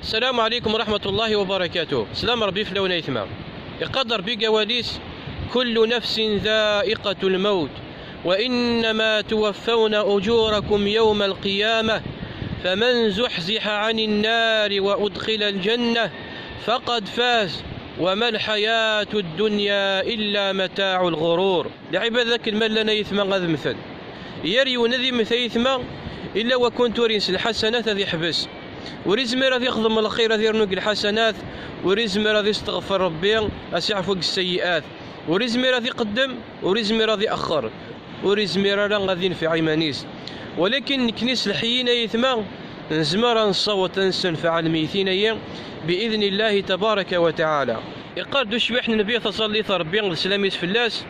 السلام عليكم ورحمة الله وبركاته. سلام ربي في لون يثمى يقدر بقواليس كل نفس ذائقة الموت وإنما توفون أجوركم يوم القيامة فمن زحزح عن النار وأدخل الجنة فقد فاز وما الحياة الدنيا إلا متاع الغرور. لعباد ذاك المال لنا يثمى غاذ مثل يري ونذي مثل يثمى إلا وكنت رينس الحسنات هذي حبس وريزمي راضي يخدم الخير راضي يرنق الحسنات وريزمي راضي يستغفر ربي أسيعفوق السيئات وريزمي راضي يقدم وريزمي راضي يأخر وريزمي راضي غادي ينفع عمانيس. ولكن كنيس الحيين يثمى نزمر نصوت نستنفع الميتين بإذن الله تبارك وتعالى. يقال دو شويح النبي تصلي ربي السلاميس فلاس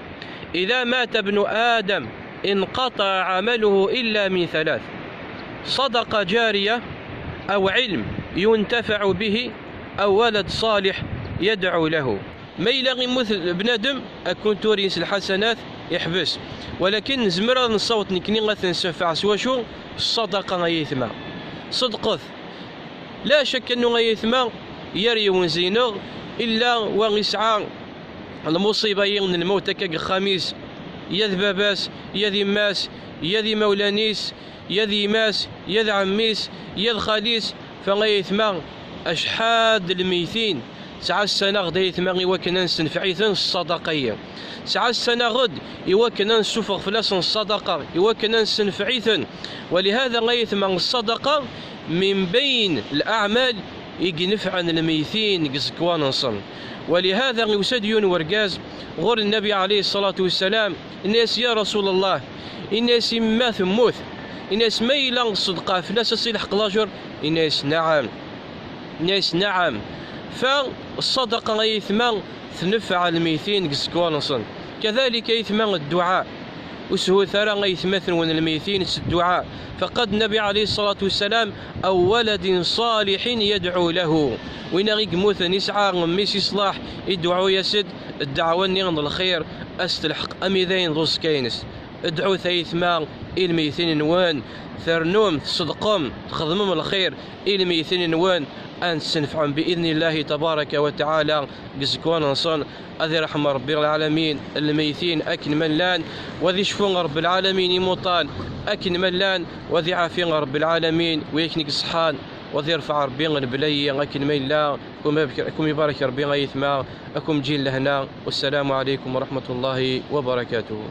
إذا مات ابن آدم انقطع عمله إلا من ثلاث: صدقة جارية أو علم ينتفع به أو ولد صالح يدعو له. ما إلا يموت بنادم أكون تورينس الحسنات يحبس، ولكن زمرا نصوت نكني غتنسفع سوا شو الصدقة غيثمى صدقث لا شك أنه غيثمى يري ونزينغ إلا وغيسعى المصيبة من الموت كاك خميس يذ باباس يذ ماس يذ مولانيس يذ ماس يذ عميس يذ خاليس فغيثمى أشحاد الميتين. ساعة السنة غدا يثمى وكنا نستنفعيثن الصدقية، ساعة السنة غد يوكنا نسوفغ فلاس الصدقة يوكنا نستنفعيثن. ولهذا غيثمى الصدقة من بين الأعمال ينفع الميتين قزكوان نصن. ولهذا يسديون ورقاز غور النبي عليه الصلاة والسلام الناس يا رسول الله الناس ما ثموث الناس ما إلا الصدقة فلاس الصلح قلاجر الناس نعم الناس نعم. فالصدقة غيثمى تنفع الميتين قزكوانصن. كذلك يثمى الدعاء وسهو ثرى غيثمثل ون الميتين الدعاء. فقد النبي عليه الصلاة والسلام أو ولد صالح يدعو له وين غيك موت نسعى ميسي صلاح يدعو يسد الدعوة نغض الخير أستلحق أميذين ذو سكينس ادعو ثيثمى الميتين نوان ثرنوم صدقهم تخدمهم الخير الميتين نوان أن تنفعهم بإذن الله تبارك وتعالى قزكوان نصن. أذي رحمة ربي العالمين الميتين أكن ملان وذي شفون رب العالمين يموطان أكن ملان وذي عافين رب العالمين ويكنك صحان وذي يرفع ربي البلي أكن ميلا أكم يبارك ربي غيثما أكم جيل لهنا. والسلام عليكم ورحمة الله وبركاته.